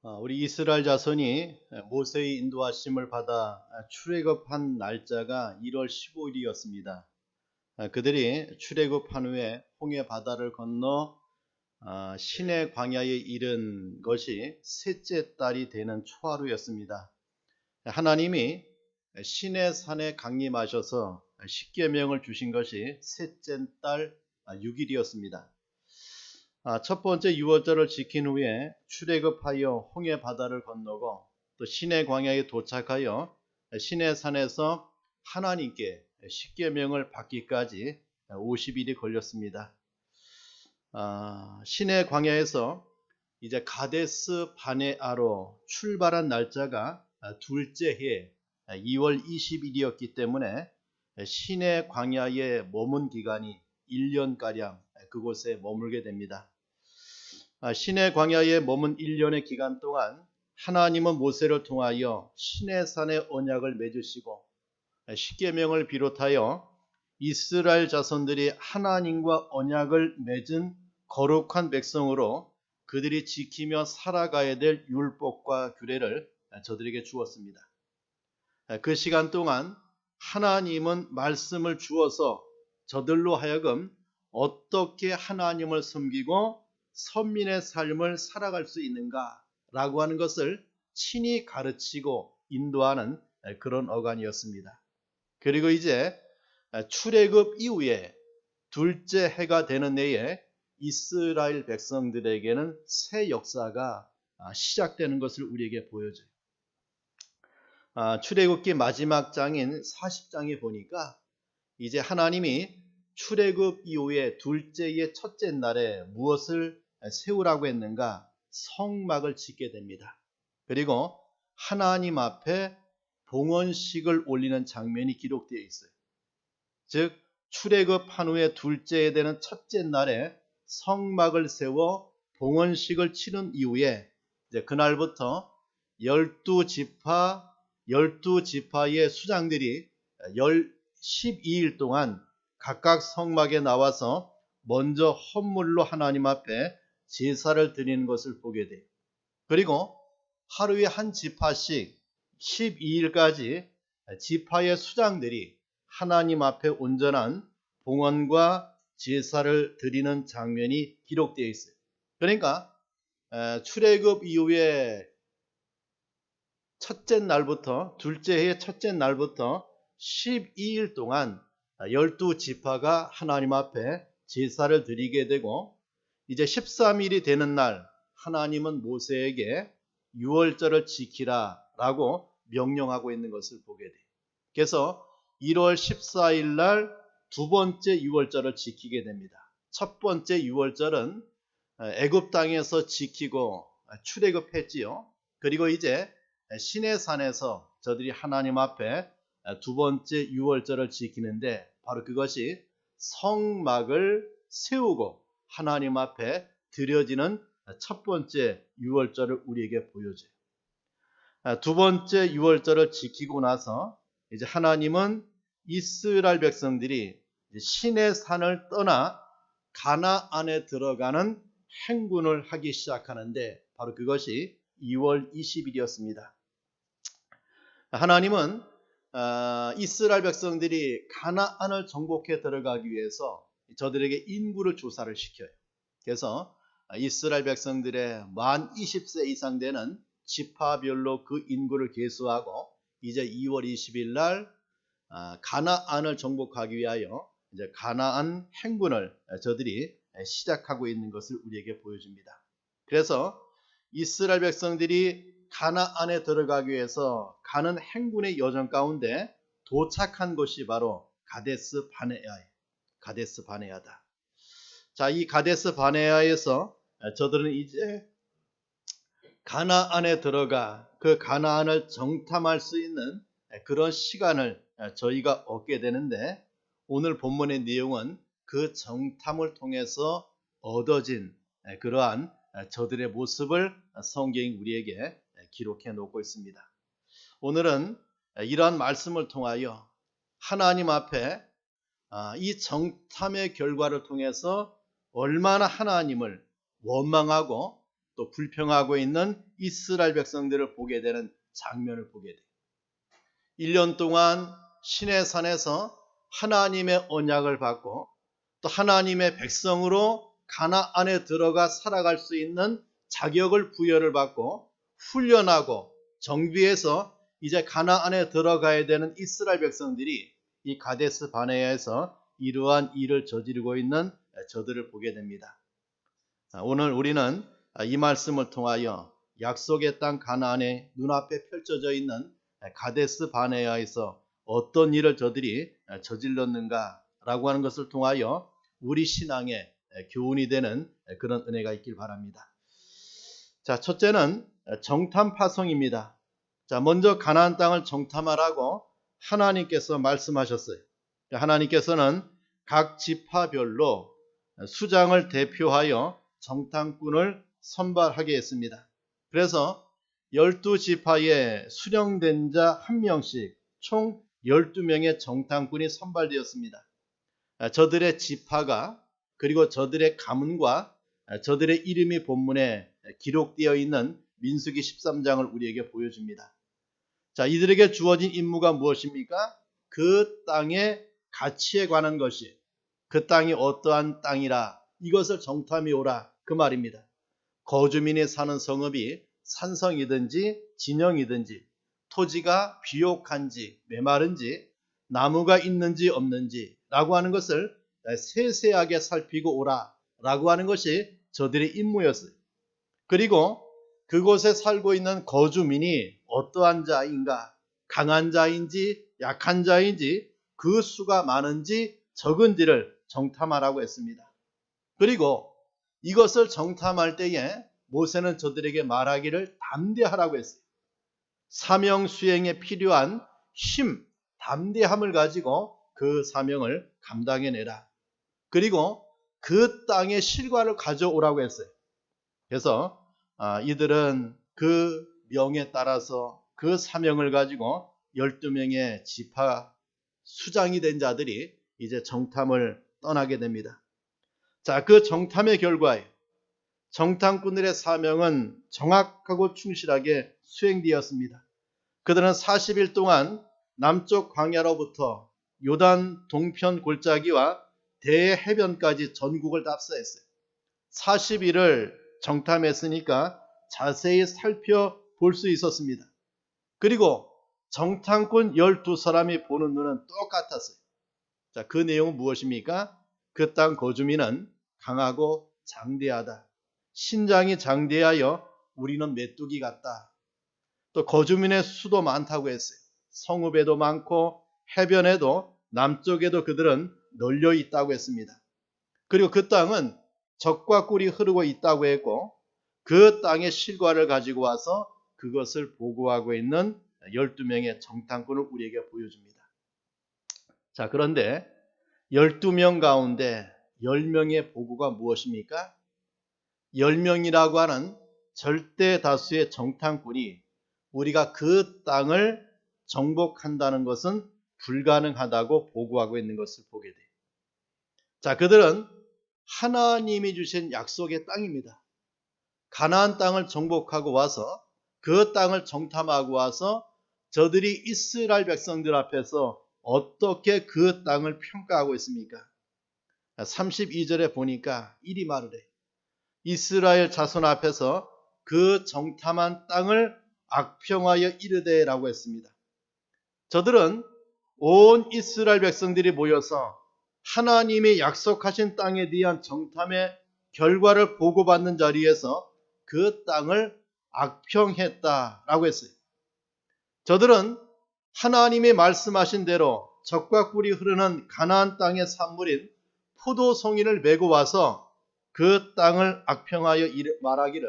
우리 이스라엘 자손이 모세의 인도하심을 받아 출애굽한 날짜가 1월 15일이었습니다. 그들이 출애굽한 후에 홍해 바다를 건너 시내 광야에 이른 것이 셋째 달이 되는 초하루였습니다. 하나님이 시내산에 강림하셔서 십계명을 주신 것이 셋째 달 6일이었습니다. 첫 번째 유월절을 지킨 후에 출애굽하여 홍해 바다를 건너고 또 시내 광야에 도착하여 시내산에서 하나님께 십계명을 받기까지 50일이 걸렸습니다. 시내 광야에서 이제 가데스 바네아로 출발한 날짜가 둘째 해 2월 20일이었기 때문에 시내 광야에 머문 기간이 1년가량 그곳에 머물게 됩니다. 시내 광야에 머문 1년의 기간 동안 하나님은 모세를 통하여 시내산의 언약을 맺으시고 십계명을 비롯하여 이스라엘 자손들이 하나님과 언약을 맺은 거룩한 백성으로 그들이 지키며 살아가야 될 율법과 규례를 저들에게 주었습니다. 그 시간 동안 하나님은 말씀을 주어서 저들로 하여금 어떻게 하나님을 섬기고 선민의 삶을 살아갈 수 있는가라고 하는 것을 친히 가르치고 인도하는 그런 어간이었습니다. 그리고 이제 출애굽 이후에 둘째 해가 되는 해에 이스라엘 백성들에게는 새 역사가 시작되는 것을 우리에게 보여줘요. 출애굽기 마지막 장인 40장에 보니까 이제 하나님이 출애굽 이후에 둘째의 첫째 날에 무엇을 세우라고 했는가? 성막을 짓게 됩니다. 그리고 하나님 앞에 봉헌식을 올리는 장면이 기록되어 있어요. 즉 출애굽한 후에 둘째 되는 첫째 날에 성막을 세워 봉헌식을 치른 이후에 이제 그날부터 12지파의 수장들이 12일 동안 각각 성막에 나와서 먼저 헌물로 하나님 앞에 제사를 드리는 것을 보게 돼요. 그리고 하루에 한 지파씩 12일까지 지파의 수장들이 하나님 앞에 온전한 봉헌과 제사를 드리는 장면이 기록되어 있어요. 그러니까 출애굽 이후에 첫째 날부터 둘째 해의 첫째 날부터 12일 동안 12지파가 하나님 앞에 제사를 드리게 되고 이제 13일이 되는 날 하나님은 모세에게 유월절을 지키라 라고 명령하고 있는 것을 보게 돼요. 그래서 1월 14일 날 두 번째 유월절을 지키게 됩니다. 첫 번째 유월절은 애굽 땅에서 지키고 출애굽했지요. 그리고 이제 시내산에서 저들이 하나님 앞에 두 번째 유월절을 지키는데 바로 그것이 성막을 세우고 하나님 앞에 드려지는 첫 번째 유월절을 우리에게 보여줘요. 두 번째 유월절을 지키고 나서 이제 하나님은 이스라엘 백성들이 시내산을 떠나 가나안에 들어가는 행군을 하기 시작하는데 바로 그것이 2월 20일이었습니다. 하나님은 이스라엘 백성들이 가나안을 정복해 들어가기 위해서 저들에게 인구를 조사를 시켜요. 그래서 이스라엘 백성들의 만 20세 이상 되는 지파별로 그 인구를 계수하고 이제 2월 20일 날 가나안을 정복하기 위하여 이제 가나안 행군을 저들이 시작하고 있는 것을 우리에게 보여줍니다. 그래서 이스라엘 백성들이 가나안에 들어가기 위해서 가는 행군의 여정 가운데 도착한 곳이 바로 가데스 바네아예요. 가데스 바네아다. 자, 이 가데스 바네아에서 저들은 이제 가나안에 들어가 그 가나안을 정탐할 수 있는 그런 시간을 저희가 얻게 되는데 오늘 본문의 내용은 그 정탐을 통해서 얻어진 그러한 저들의 모습을 성경이 우리에게 기록해 놓고 있습니다. 오늘은 이러한 말씀을 통하여 하나님 앞에 이 정탐의 결과를 통해서 얼마나 하나님을 원망하고 또 불평하고 있는 이스라엘 백성들을 보게 되는 장면을 보게 돼요. 1년 동안 시내산에서 하나님의 언약을 받고 또 하나님의 백성으로 가나안에 들어가 살아갈 수 있는 자격을 부여를 받고 훈련하고 정비해서 이제 가나안에 들어가야 되는 이스라엘 백성들이 이 가데스 바네아에서 이러한 일을 저지르고 있는 저들을 보게 됩니다. 오늘 우리는 이 말씀을 통하여 약속의 땅 가나안에 눈앞에 펼쳐져 있는 가데스 바네아에서 어떤 일을 저들이 저질렀는가라고 하는 것을 통하여 우리 신앙의 교훈이 되는 그런 은혜가 있길 바랍니다. 자, 첫째는 정탐 파송입니다. 자, 먼저 가나안 땅을 정탐하라고 하나님께서 말씀하셨어요. 하나님께서는 각 지파별로 수장을 대표하여 정탐꾼을 선발하게 했습니다. 그래서 12지파에 수령된 자 1명씩 총 12명의 정탐꾼이 선발되었습니다. 저들의 지파가 그리고 저들의 가문과 저들의 이름이 본문에 기록되어 있는 민수기 13장을 우리에게 보여줍니다. 자, 이들에게 주어진 임무가 무엇입니까? 그 땅의 가치에 관한 것이, 그 땅이 어떠한 땅이라 이것을 정탐해 오라 그 말입니다. 거주민이 사는 성읍이 산성이든지 진영이든지 토지가 비옥한지 메마른지 나무가 있는지 없는지 라고 하는 것을 세세하게 살피고 오라 라고 하는 것이 저들의 임무였어요. 그리고 그곳에 살고 있는 거주민이 어떠한 자인가, 강한 자인지 약한 자인지 그 수가 많은지 적은지를 정탐하라고 했습니다. 그리고 이것을 정탐할 때에 모세는 저들에게 말하기를 담대하라고 했어요. 사명 수행에 필요한 힘, 담대함을 가지고 그 사명을 감당해내라. 그리고 그 땅의 실과를 가져오라고 했어요. 그래서 이들은 그 명에 따라서 그 사명을 가지고 12명의 지파 수장이 된 자들이 이제 정탐을 떠나게 됩니다. 자, 그 정탐의 결과에 정탐꾼들의 사명은 정확하고 충실하게 수행되었습니다. 그들은 40일 동안 남쪽 광야로부터 요단 동편 골짜기와 대해변까지 전국을 답사했어요. 40일을 정탐했으니까 자세히 살펴볼 수 있었습니다. 그리고 정탐꾼 12사람이 보는 눈은 똑같았어요. 자, 그 내용은 무엇입니까? 그 땅 거주민은 강하고 장대하다. 신장이 장대하여 우리는 메뚜기 같다. 또 거주민의 수도 많다고 했어요. 성읍에도 많고 해변에도 남쪽에도 그들은 널려 있다고 했습니다. 그리고 그 땅은 젖과 꿀이 흐르고 있다고 했고 그 땅의 실과를 가지고 와서 그것을 보고하고 있는 12명의 정탐꾼을 우리에게 보여줍니다. 자, 그런데 12명 가운데 10명의 보고가 무엇입니까? 10명이라고 하는 절대 다수의 정탐꾼이 우리가 그 땅을 정복한다는 것은 불가능하다고 보고하고 있는 것을 보게 돼요. 자, 그들은 하나님이 주신 약속의 땅입니다. 가나안 땅을 정복하고 와서 그 땅을 정탐하고 와서 저들이 이스라엘 백성들 앞에서 어떻게 그 땅을 평가하고 있습니까? 32절에 보니까 이리 말하래. 이스라엘 자손 앞에서 그 정탐한 땅을 악평하여 이르되라고 했습니다. 저들은 온 이스라엘 백성들이 모여서 하나님이 약속하신 땅에 대한 정탐의 결과를 보고받는 자리에서 그 땅을 악평했다라고 했어요. 저들은 하나님이 말씀하신 대로 젖과 꿀이 흐르는 가나안 땅의 산물인 포도송이를 메고 와서 그 땅을 악평하여 말하기를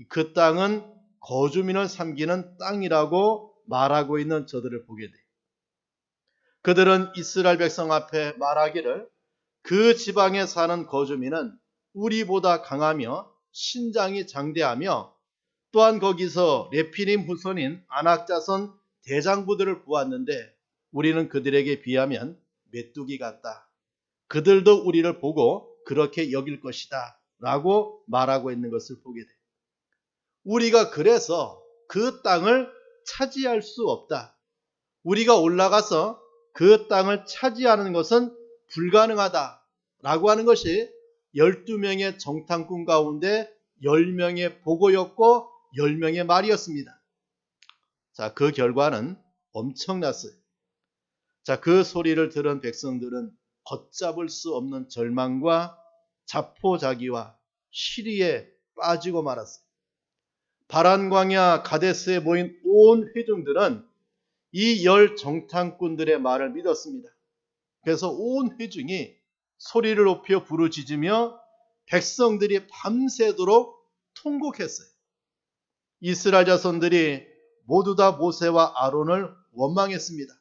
그 땅은 거주민을 삼기는 땅이라고 말하고 있는 저들을 보게 돼요. 그들은 이스라엘 백성 앞에 말하기를 그 지방에 사는 거주민은 우리보다 강하며 신장이 장대하며 또한 거기서 레피님 후손인 아낙 자손 대장부들을 보았는데 우리는 그들에게 비하면 메뚜기 같다. 그들도 우리를 보고 그렇게 여길 것이다 라고 말하고 있는 것을 보게 돼요. 우리가 그래서 그 땅을 차지할 수 없다. 우리가 올라가서 그 땅을 차지하는 것은 불가능하다라고 하는 것이 12명의 정탐꾼 가운데 10명의 보고였고 10명의 말이었습니다. 자, 그 결과는 엄청났어요. 자, 그 소리를 들은 백성들은 걷잡을 수 없는 절망과 자포자기와 시리에 빠지고 말았어요. 바란 광야 가데스에 모인 온 회중들은 이 10 정탐꾼들의 말을 믿었습니다. 그래서 온 회중이 소리를 높여 부르짖으며 백성들이 밤새도록 통곡했어요. 이스라엘 자손들이 모두 다 모세와 아론을 원망했습니다.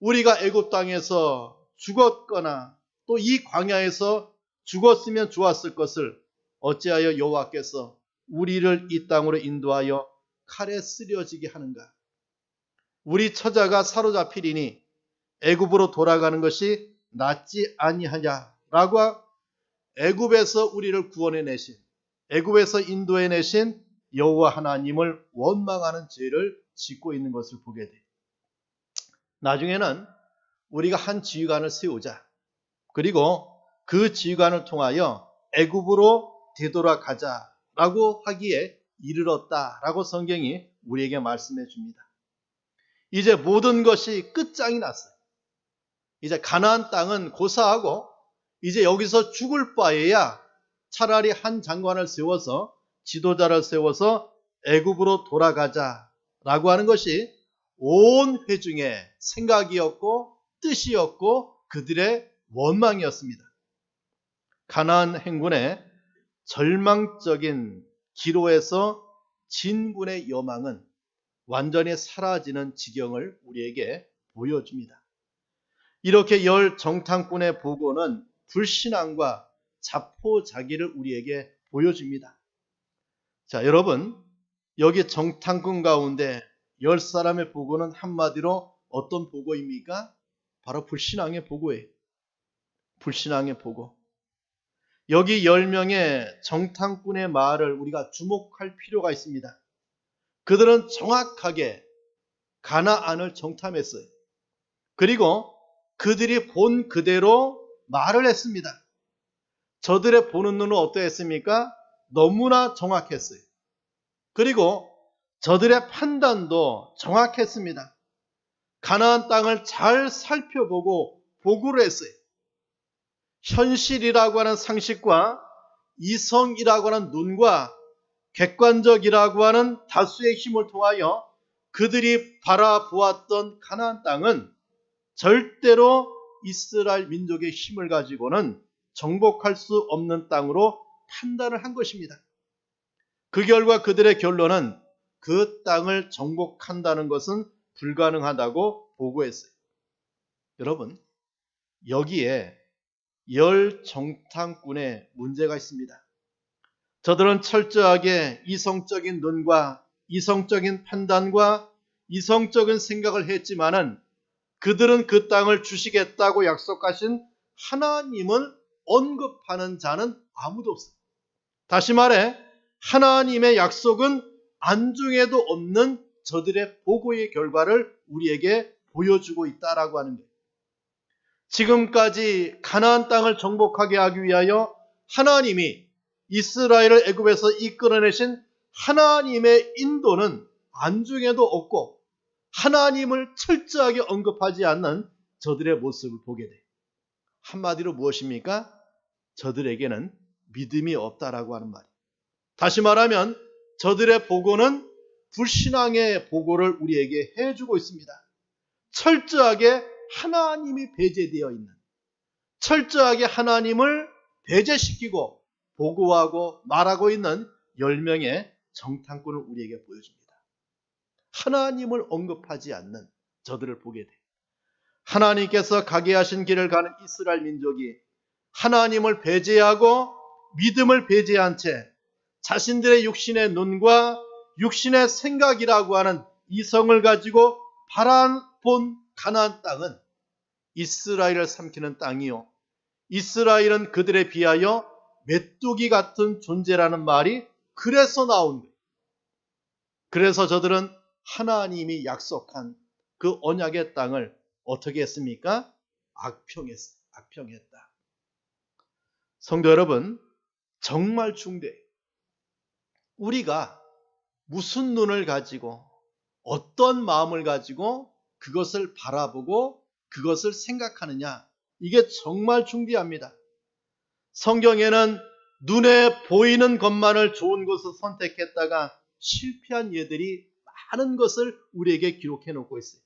우리가 애굽 땅에서 죽었거나 또 이 광야에서 죽었으면 좋았을 것을 어찌하여 여호와께서 우리를 이 땅으로 인도하여 칼에 쓰려지게 하는가? 우리 처자가 사로잡히리니 애굽으로 돌아가는 것이 낫지 아니하냐라고 애굽에서 우리를 구원해 내신, 애굽에서 인도해 내신 여호와 하나님을 원망하는 죄를 짓고 있는 것을 보게 돼요. 나중에는 우리가 한 지휘관을 세우자. 그리고 그 지휘관을 통하여 애굽으로 되돌아가자라고 하기에 이르렀다라고 성경이 우리에게 말씀해 줍니다. 이제 모든 것이 끝장이 났어요. 이제 가나안 땅은 고사하고 이제 여기서 죽을 바에야 차라리 한 장관을 세워서 지도자를 세워서 애굽으로 돌아가자라고 하는 것이 온 회중의 생각이었고 뜻이었고 그들의 원망이었습니다. 가나안 행군의 절망적인 기로에서 진군의 여망은 완전히 사라지는 지경을 우리에게 보여줍니다. 이렇게 10 정탐꾼의 보고는 불신앙과 자포자기를 우리에게 보여줍니다. 자, 여러분, 여기 정탐꾼 가운데 10사람의 보고는 한마디로 어떤 보고입니까? 바로 불신앙의 보고예요. 불신앙의 보고. 여기 10명의 정탐꾼의 말을 우리가 주목할 필요가 있습니다. 그들은 정확하게 가나안을 정탐했어요. 그리고 그들이 본 그대로 말을 했습니다. 저들의 보는 눈은 어떠했습니까? 너무나 정확했어요. 그리고 저들의 판단도 정확했습니다. 가나안 땅을 잘 살펴보고 보고를 했어요. 현실이라고 하는 상식과 이성이라고 하는 눈과 객관적이라고 하는 다수의 힘을 통하여 그들이 바라보았던 가나안 땅은 절대로 이스라엘 민족의 힘을 가지고는 정복할 수 없는 땅으로 판단을 한 것입니다. 그 결과 그들의 결론은 그 땅을 정복한다는 것은 불가능하다고 보고했어요. 여러분, 여기에 10 정탐꾼의 문제가 있습니다. 저들은 철저하게 이성적인 눈과 이성적인 판단과 이성적인 생각을 했지만은 그들은 그 땅을 주시겠다고 약속하신 하나님을 언급하는 자는 아무도 없어요. 다시 말해 하나님의 약속은 안중에도 없는 저들의 보고의 결과를 우리에게 보여주고 있다라고 하는 거예요. 지금까지 가나안 땅을 정복하게 하기 위하여 하나님이 이스라엘을 애굽에서 이끌어내신 하나님의 인도는 안중에도 없고 하나님을 철저하게 언급하지 않는 저들의 모습을 보게 돼요. 한마디로 무엇입니까? 저들에게는 믿음이 없다라고 하는 말이에요. 다시 말하면 저들의 보고는 불신앙의 보고를 우리에게 해주고 있습니다. 철저하게 하나님이 배제되어 있는, 철저하게 하나님을 배제시키고 보고하고 말하고 있는 10명의 정탐꾼을 우리에게 보여줍니다. 하나님을 언급하지 않는 저들을 보게 돼요. 하나님께서 가게 하신 길을 가는 이스라엘 민족이 하나님을 배제하고 믿음을 배제한 채 자신들의 육신의 눈과 육신의 생각이라고 하는 이성을 가지고 바라본 가나안 땅은 이스라엘을 삼키는 땅이요, 이스라엘은 그들에 비하여 메뚜기 같은 존재라는 말이 그래서 나온 거예요. 그래서 저들은 하나님이 약속한 그 언약의 땅을 어떻게 했습니까? 악평했다. 성도 여러분, 정말 중대해요. 우리가 무슨 눈을 가지고 어떤 마음을 가지고 그것을 바라보고 그것을 생각하느냐, 이게 정말 중대합니다. 성경에는 눈에 보이는 것만을 좋은 것을 선택했다가 실패한 예들이 많은 것을 우리에게 기록해 놓고 있어요.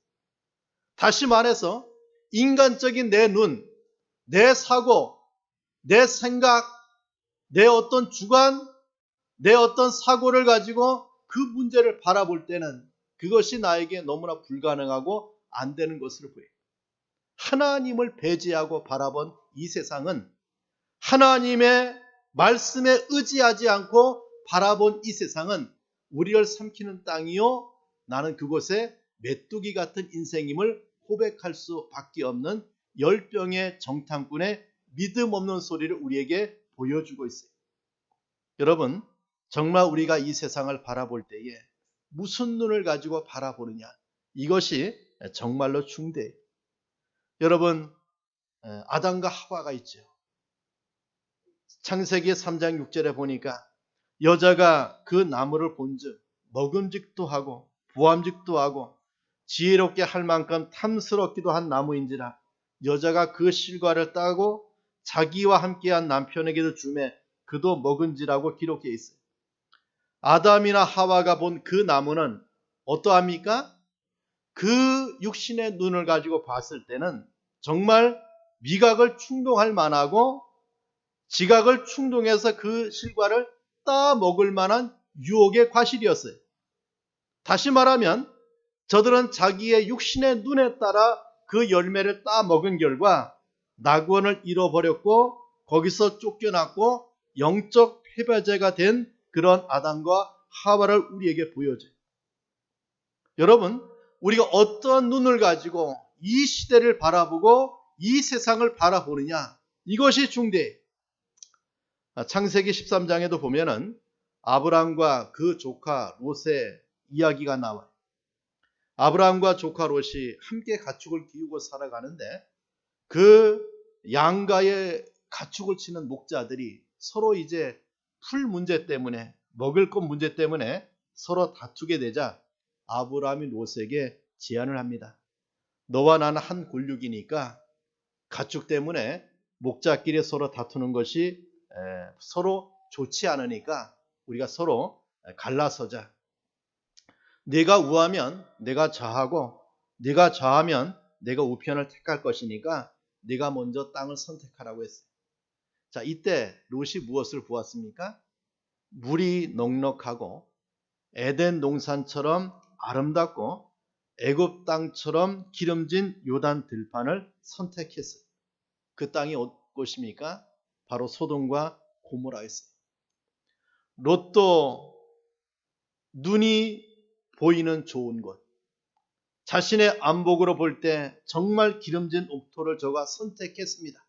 다시 말해서 인간적인 내 눈, 내 사고, 내 생각, 내 어떤 주관, 내 어떤 사고를 가지고 그 문제를 바라볼 때는 그것이 나에게 너무나 불가능하고 안 되는 것으로 보여요. 하나님을 배제하고 바라본 이 세상은, 하나님의 말씀에 의지하지 않고 바라본 이 세상은 우리를 삼키는 땅이요, 나는 그곳에 메뚜기 같은 인생임을 고백할 수밖에 없는 열병의 정탐꾼의 믿음 없는 소리를 우리에게 보여주고 있어요. 여러분, 정말 우리가 이 세상을 바라볼 때에 무슨 눈을 가지고 바라보느냐, 이것이 정말로 중대해요. 여러분, 아담과 하와가 있죠. 창세기 3장 6절에 보니까 여자가 그 나무를 본즉 먹음직도 하고 부함직도 하고 지혜롭게 할 만큼 탐스럽기도 한 나무인지라 여자가 그 실과를 따고 자기와 함께한 남편에게도 주매 그도 먹은지라고 기록되어 있어요. 아담이나 하와가 본 그 나무는 어떠합니까? 그 육신의 눈을 가지고 봤을 때는 정말 미각을 충동할 만하고 지각을 충동해서 그 실과를 따 먹을 만한 유혹의 과실이었어요. 다시 말하면 저들은 자기의 육신의 눈에 따라 그 열매를 따 먹은 결과 낙원을 잃어버렸고 거기서 쫓겨났고 영적 패배자가 된 그런 아담과 하와를 우리에게 보여줘요. 여러분, 우리가 어떤 눈을 가지고 이 시대를 바라보고 이 세상을 바라보느냐, 이것이 중대해요. 창세기 13장에도 보면은 아브람과 그 조카 롯의 이야기가 나와요. 아브람과 조카 롯이 함께 가축을 기우고 살아가는데 그 양가의 가축을 치는 목자들이 서로 이제 풀 문제 때문에, 먹을 것 문제 때문에 서로 다투게 되자 아브람이 롯에게 제안을 합니다. 너와 나는 한 골육이니까 가축 때문에 목자끼리 서로 다투는 것이 서로 좋지 않으니까 우리가 서로 갈라서자. 네가 우하면 내가 좌하고 네가 좌하면 내가 우편을 택할 것이니까 네가 먼저 땅을 선택하라고 했어요. 자, 이때 롯이 무엇을 보았습니까? 물이 넉넉하고 에덴 동산처럼 아름답고 애굽 땅처럼 기름진 요단 들판을 선택했어요. 그 땅이 어떤 곳입니까? 바로 소돔과 고모라였어요. 롯도 눈이 보이는 좋은 곳, 자신의 안목으로 볼 때 정말 기름진 옥토를 저가 선택했습니다.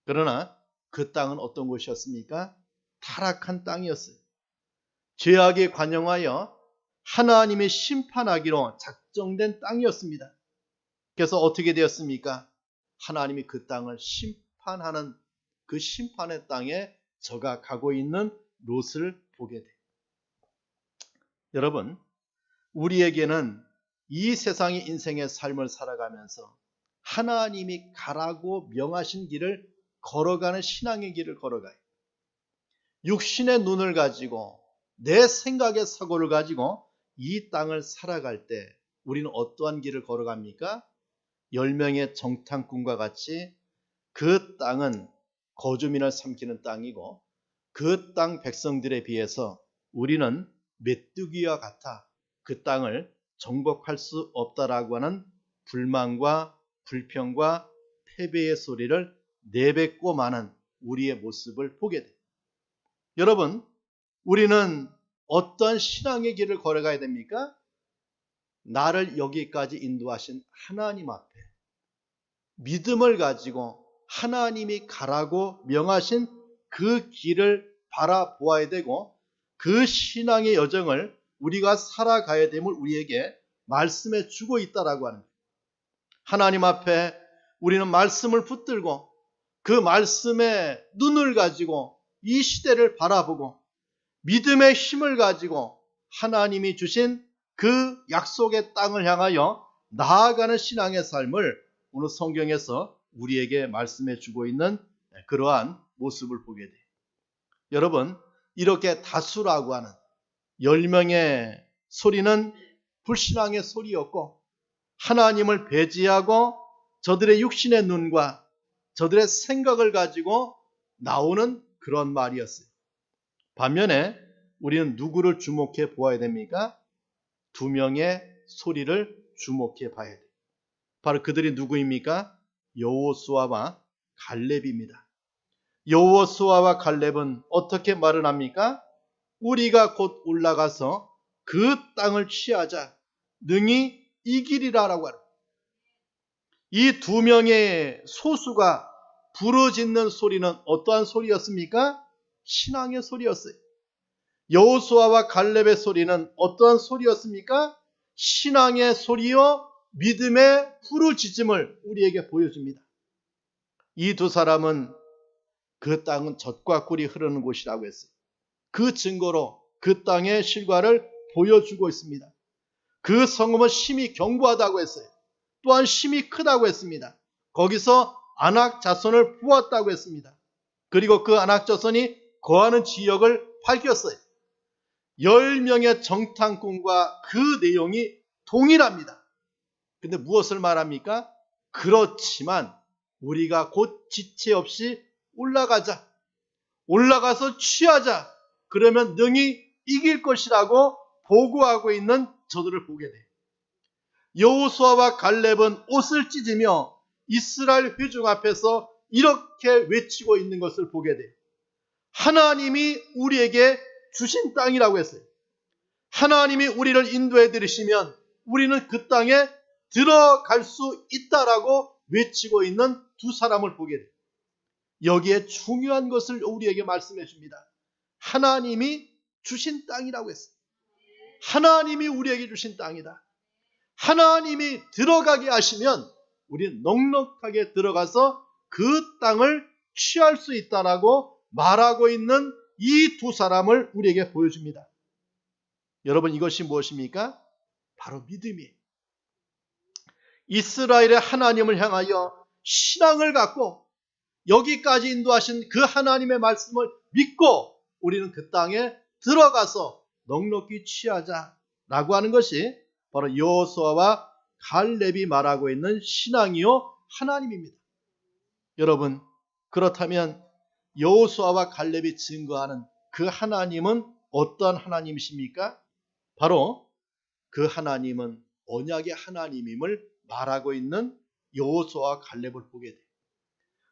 그러나 그 땅은 어떤 곳이었습니까? 타락한 땅이었어요. 죄악에 관영하여 하나님의 심판하기로 작정된 땅이었습니다. 그래서 어떻게 되었습니까? 하나님이 그 땅을 심판하는 그 심판의 땅에 저가 가고 있는 롯을 보게 돼요. 여러분, 우리에게는 이 세상의 인생의 삶을 살아가면서 하나님이 가라고 명하신 길을 걸어가는 신앙의 길을 걸어가요. 육신의 눈을 가지고 내 생각의 사고를 가지고 이 땅을 살아갈 때 우리는 어떠한 길을 걸어갑니까? 10명의 정탐꾼과 같이 그 땅은 거주민을 삼키는 땅이고 그 땅 백성들에 비해서 우리는 메뚜기와 같아 그 땅을 정복할 수 없다라고 하는 불만과 불평과 패배의 소리를 내뱉고 마는 우리의 모습을 보게 돼요. 여러분, 우리는 어떤 신앙의 길을 걸어가야 됩니까? 나를 여기까지 인도하신 하나님 앞에 믿음을 가지고 하나님이 가라고 명하신 그 길을 바라보아야 되고 그 신앙의 여정을 우리가 살아가야 됨을 우리에게 말씀해 주고 있다라고 하는 거예요. 하나님 앞에 우리는 말씀을 붙들고 그 말씀에 눈을 가지고 이 시대를 바라보고 믿음의 힘을 가지고 하나님이 주신 그 약속의 땅을 향하여 나아가는 신앙의 삶을 오늘 성경에서 우리에게 말씀해 주고 있는 그러한 모습을 보게 돼요. 여러분, 이렇게 다수라고 하는 10명의 소리는 불신앙의 소리였고 하나님을 배제하고 저들의 육신의 눈과 저들의 생각을 가지고 나오는 그런 말이었어요. 반면에 우리는 누구를 주목해 보아야 됩니까? 2명의 소리를 주목해 봐야 돼요. 바로 그들이 누구입니까? 여호수아와 갈렙입니다. 여호수아와 갈렙은 어떻게 말을 합니까? 우리가 곧 올라가서 그 땅을 취하자 능히 이기리라라고 하는, 이 2명의 소수가 부르짖는 소리는 어떠한 소리였습니까? 신앙의 소리였어요. 여호수아와 갈렙의 소리는 어떠한 소리였습니까? 신앙의 소리요 믿음의 부르짖음을 우리에게 보여줍니다. 이 2 사람은 그 땅은 젖과 꿀이 흐르는 곳이라고 했어요. 그 증거로 그 땅의 실과를 보여주고 있습니다. 그 성읍은 심히 견고하다고 했어요. 또한 심히 크다고 했습니다. 거기서 아낙 자손을 보았다고 했습니다. 그리고 그 아낙 자손이 거하는 지역을 밝혔어요. 10명의 정탐꾼과 그 내용이 동일합니다. 근데 무엇을 말합니까? 그렇지만 우리가 곧 지체 없이 올라가자. 올라가서 취하자. 그러면 능히 이길 것이라고 보고하고 있는 저들을 보게 돼요. 여호수아와 갈렙은 옷을 찢으며 이스라엘 회중 앞에서 이렇게 외치고 있는 것을 보게 돼요. 하나님이 우리에게 주신 땅이라고 했어요. 하나님이 우리를 인도해 드리시면 우리는 그 땅에 들어갈 수 있다라고 외치고 있는 2 사람을 보게 돼요. 여기에 중요한 것을 우리에게 말씀해 줍니다. 하나님이 주신 땅이라고 했어요. 하나님이 우리에게 주신 땅이다. 하나님이 들어가게 하시면 우리는 넉넉하게 들어가서 그 땅을 취할 수 있다라고 말하고 있는 이 2 사람을 우리에게 보여줍니다. 여러분, 이것이 무엇입니까? 바로 믿음이에요. 이스라엘의 하나님을 향하여 신앙을 갖고 여기까지 인도하신 그 하나님의 말씀을 믿고 우리는 그 땅에 들어가서 넉넉히 취하자라고 하는 것이 바로 여호수아와 갈렙이 말하고 있는 신앙이요 하나님입니다. 여러분, 그렇다면 여호수아와 갈렙이 증거하는 그 하나님은 어떤 하나님이십니까? 바로 그 하나님은 언약의 하나님임을 말하고 있는 여호수아와 갈렙을 보게 돼요.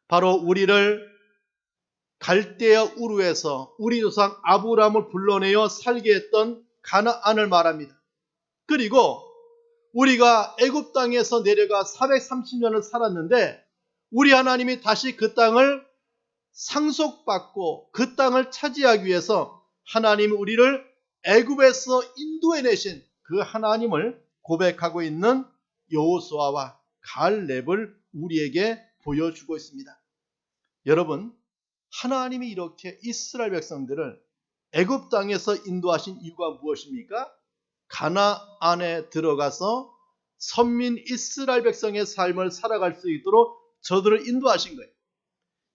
바로 우리를 갈대아 우르에서 우리 조상 아브라함을 불러내어 살게 했던 가나안을 말합니다. 그리고 우리가 애굽 땅에서 내려가 430년을 살았는데 우리 하나님이 다시 그 땅을 상속받고 그 땅을 차지하기 위해서 하나님이 우리를 애굽에서 인도해내신 그 하나님을 고백하고 있는 여호수아와 갈렙을 우리에게 보여주고 있습니다. 여러분, 하나님이 이렇게 이스라엘 백성들을 애굽 땅에서 인도하신 이유가 무엇입니까? 가나안에 들어가서 선민 이스라엘 백성의 삶을 살아갈 수 있도록 저들을 인도하신 거예요.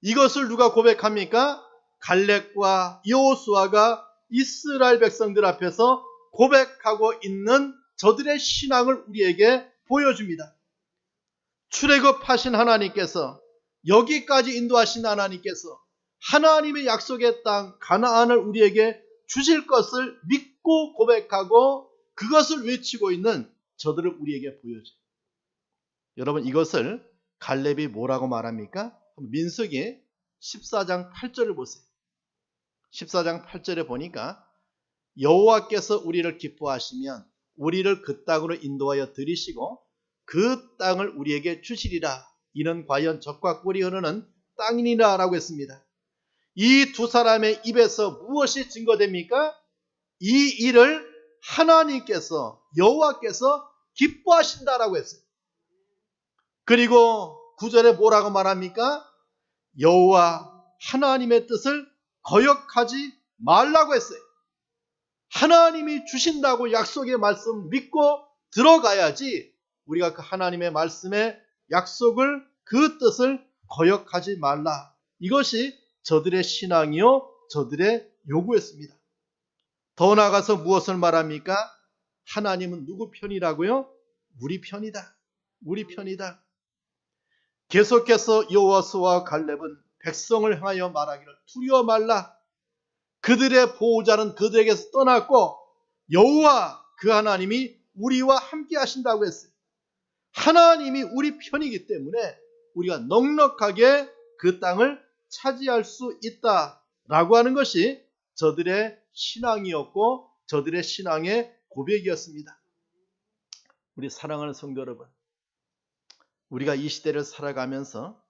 이것을 누가 고백합니까? 갈렙과 여호수아가 이스라엘 백성들 앞에서 고백하고 있는 저들의 신앙을 우리에게 보여줍니다. 출애굽하신 하나님께서, 여기까지 인도하신 하나님께서 하나님의 약속의 땅 가나안을 우리에게 주실 것을 믿고 고백하고 그것을 외치고 있는 저들을 우리에게 보여줘요. 여러분, 이것을 갈렙이 뭐라고 말합니까? 민수기 14장 8절을 보세요. 14장 8절에 보니까 여호와께서 우리를 기뻐하시면 우리를 그 땅으로 인도하여 들이시고 그 땅을 우리에게 주시리라. 이는 과연 젖과 꿀이 흐르는 땅이니라 라고 했습니다. 이 2 사람의 입에서 무엇이 증거됩니까? 이 일을 하나님께서 여호와께서 기뻐하신다라고 했어요. 그리고 9절에 뭐라고 말합니까? 여호와 하나님의 뜻을 거역하지 말라고 했어요. 하나님이 주신다고 약속의 말씀 믿고 들어가야지 우리가 그 하나님의 말씀의 약속을 그 뜻을 거역하지 말라. 이것이 저들의 신앙이요 저들의 요구였습니다. 더 나아가서 무엇을 말합니까? 하나님은 누구 편이라고요? 우리 편이다. 우리 편이다. 계속해서 여호수아와 갈렙은 백성을 향하여 말하기를 두려워 말라. 그들의 보호자는 그들에게서 떠났고 여호와 그 하나님이 우리와 함께 하신다고 했어요. 하나님이 우리 편이기 때문에 우리가 넉넉하게 그 땅을 차지할 수 있다라고 하는 것이 저들의 신앙이었고 저들의 신앙의 고백이었습니다. 우리 사랑하는 성도 여러분, 우리가 이 시대를 살아가면서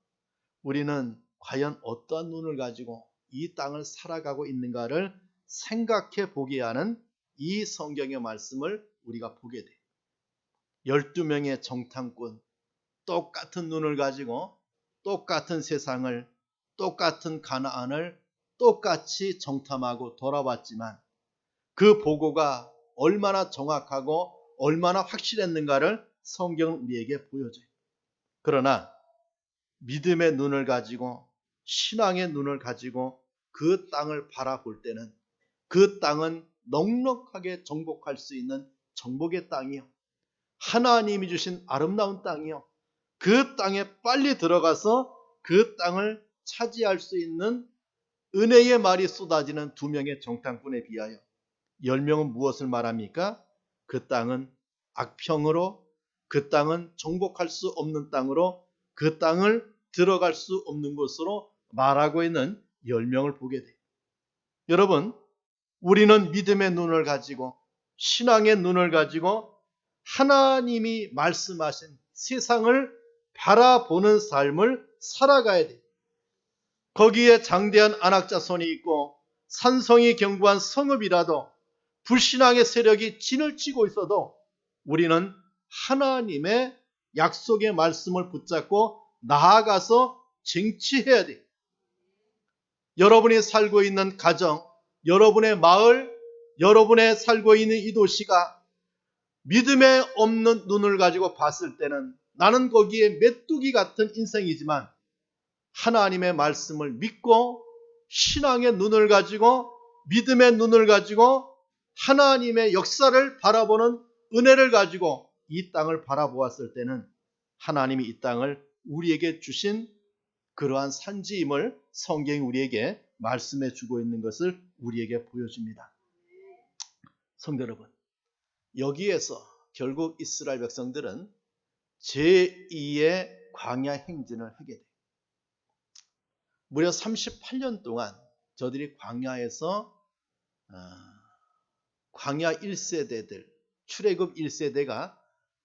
우리는 과연 어떠한 눈을 가지고 이 땅을 살아가고 있는가를 생각해 보게 하는 이 성경의 말씀을 우리가 보게 돼요. 12명의 정탐꾼, 똑같은 눈을 가지고 똑같은 세상을, 똑같은 가나안을 똑같이 정탐하고 돌아왔지만 그 보고가 얼마나 정확하고 얼마나 확실했는가를 성경은 우리에게 보여줘요. 그러나 믿음의 눈을 가지고 신앙의 눈을 가지고 그 땅을 바라볼 때는 그 땅은 넉넉하게 정복할 수 있는 정복의 땅이요, 하나님이 주신 아름다운 땅이요, 그 땅에 빨리 들어가서 그 땅을 차지할 수 있는 은혜의 말이 쏟아지는 2명의 정탐꾼에 비하여 10명은 무엇을 말합니까? 그 땅은 악평으로, 그 땅은 정복할 수 없는 땅으로, 그 땅을 들어갈 수 없는 곳으로 말하고 있는 10명을 보게 돼요. 여러분, 우리는 믿음의 눈을 가지고 신앙의 눈을 가지고 하나님이 말씀하신 세상을 바라보는 삶을 살아가야 돼요. 거기에 장대한 안악자손이 있고 산성이 견고한 성읍이라도 불신앙의 세력이 진을 치고 있어도 우리는 하나님의 약속의 말씀을 붙잡고 나아가서 쟁취해야 돼요. 여러분이 살고 있는 가정, 여러분의 마을, 여러분의 살고 있는 이 도시가 믿음에 없는 눈을 가지고 봤을 때는 나는 거기에 메뚜기 같은 인생이지만 하나님의 말씀을 믿고 신앙의 눈을 가지고 믿음의 눈을 가지고 하나님의 역사를 바라보는 은혜를 가지고 이 땅을 바라보았을 때는 하나님이 이 땅을 우리에게 주신 그러한 산지임을 성경이 우리에게 말씀해 주고 있는 것을 우리에게 보여줍니다. 성도 여러분, 여기에서 결국 이스라엘 백성들은 제2의 광야 행진을 하게 돼요. 무려 38년 동안 저들이 광야에서 광야 1세대들, 출애굽 1세대가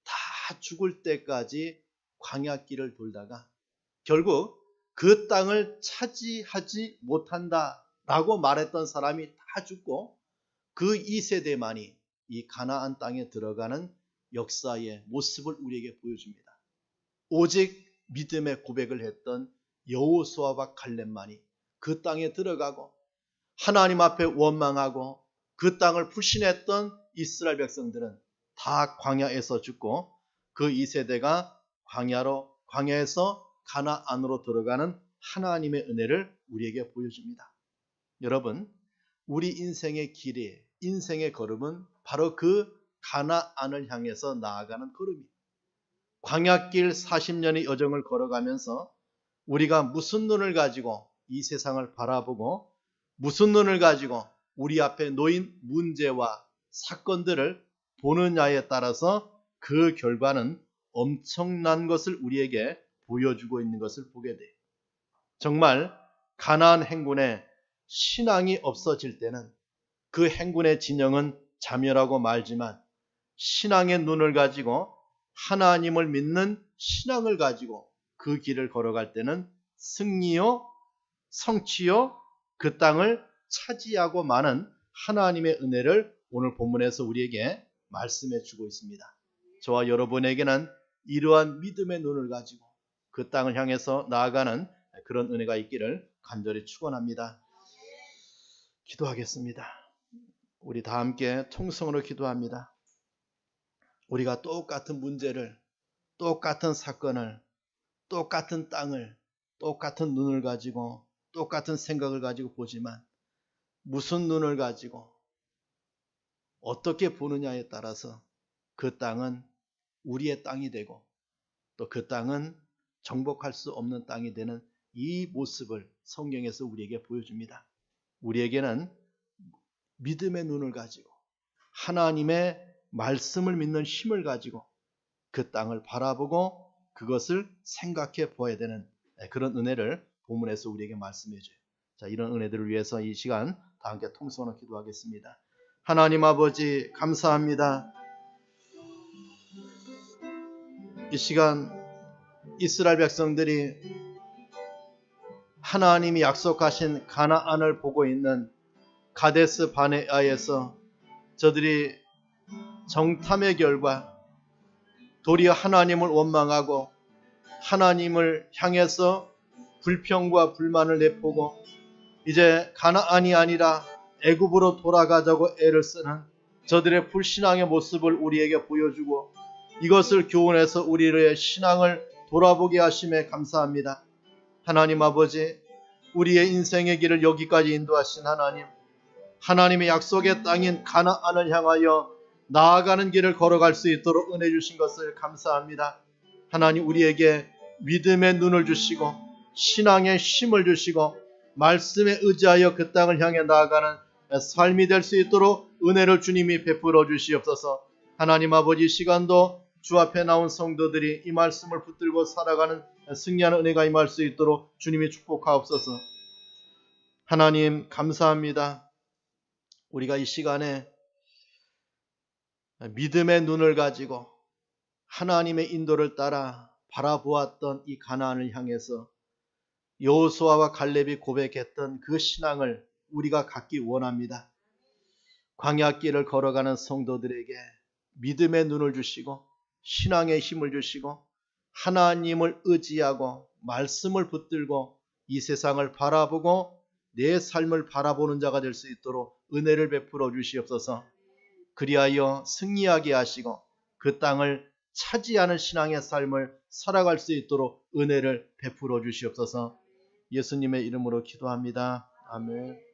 다 죽을 때까지 광야길을 돌다가 결국 그 땅을 차지하지 못한다라고 말했던 사람이 다 죽고 그 2세대만이 이 가나안 땅에 들어가는 역사의 모습을 우리에게 보여줍니다. 오직 믿음의 고백을 했던 여호수아와 갈렙만이 그 땅에 들어가고 하나님 앞에 원망하고 그 땅을 불신했던 이스라엘 백성들은 다 광야에서 죽고 그 2세대가 광야에서 가나안으로 들어가는 하나님의 은혜를 우리에게 보여줍니다. 여러분, 우리 인생의 길이, 인생의 걸음은 바로 그 가나안을 향해서 나아가는 걸음이에요. 광야길 40년의 여정을 걸어가면서 우리가 무슨 눈을 가지고 이 세상을 바라보고 무슨 눈을 가지고 우리 앞에 놓인 문제와 사건들을 보느냐에 따라서 그 결과는 엄청난 것을 우리에게 보여주고 있는 것을 보게 돼요. 정말 가나안 행군에 신앙이 없어질 때는 그 행군의 진영은 자멸하고 말지만 신앙의 눈을 가지고 하나님을 믿는 신앙을 가지고 그 길을 걸어갈 때는 승리요, 성취요, 그 땅을 차지하고 마는 하나님의 은혜를 오늘 본문에서 우리에게 말씀해 주고 있습니다. 저와 여러분에게는 이러한 믿음의 눈을 가지고 그 땅을 향해서 나아가는 그런 은혜가 있기를 간절히 축원합니다. 기도하겠습니다. 우리 다 함께 통성으로 기도합니다. 우리가 똑같은 문제를, 똑같은 사건을, 똑같은 땅을, 똑같은 눈을 가지고 똑같은 생각을 가지고 보지만 무슨 눈을 가지고 어떻게 보느냐에 따라서 그 땅은 우리의 땅이 되고 또 그 땅은 정복할 수 없는 땅이 되는 이 모습을 성경에서 우리에게 보여줍니다. 우리에게는 믿음의 눈을 가지고 하나님의 말씀을 믿는 힘을 가지고 그 땅을 바라보고 그것을 생각해 보아야 되는 그런 은혜를 본문에서 우리에게 말씀해 줘요. 자, 이런 은혜들을 위해서 이 시간 다 함께 통성으로 기도하겠습니다. 하나님 아버지 감사합니다. 이 시간 이스라엘 백성들이 하나님이 약속하신 가나안을 보고 있는 가데스 바네아에서 저들이 정탐의 결과 도리어 하나님을 원망하고 하나님을 향해서 불평과 불만을 내포고 이제 가나안이 아니라 애굽으로 돌아가자고 애를 쓰는 저들의 불신앙의 모습을 우리에게 보여주고 이것을 교훈해서 우리의 신앙을 돌아보게 하심에 감사합니다. 하나님 아버지, 우리의 인생의 길을 여기까지 인도하신 하나님, 하나님의 약속의 땅인 가나안을 향하여 나아가는 길을 걸어갈 수 있도록 은혜 주신 것을 감사합니다. 하나님, 우리에게 믿음의 눈을 주시고 신앙의 힘을 주시고 말씀에 의지하여 그 땅을 향해 나아가는 삶이 될 수 있도록 은혜를 주님이 베풀어 주시옵소서. 하나님 아버지, 시간도 주 앞에 나온 성도들이 이 말씀을 붙들고 살아가는 승리하는 은혜가 임할 수 있도록 주님이 축복하옵소서. 하나님 감사합니다. 우리가 이 시간에 믿음의 눈을 가지고 하나님의 인도를 따라 바라보았던 이 가나안을 향해서 여호수아와 갈렙이 고백했던 그 신앙을 우리가 갖기 원합니다. 광야길을 걸어가는 성도들에게 믿음의 눈을 주시고 신앙의 힘을 주시고 하나님을 의지하고 말씀을 붙들고 이 세상을 바라보고 내 삶을 바라보는 자가 될 수 있도록 은혜를 베풀어 주시옵소서. 그리하여 승리하게 하시고 그 땅을 차지하는 신앙의 삶을 살아갈 수 있도록 은혜를 베풀어 주시옵소서. 예수님의 이름으로 기도합니다. 아멘.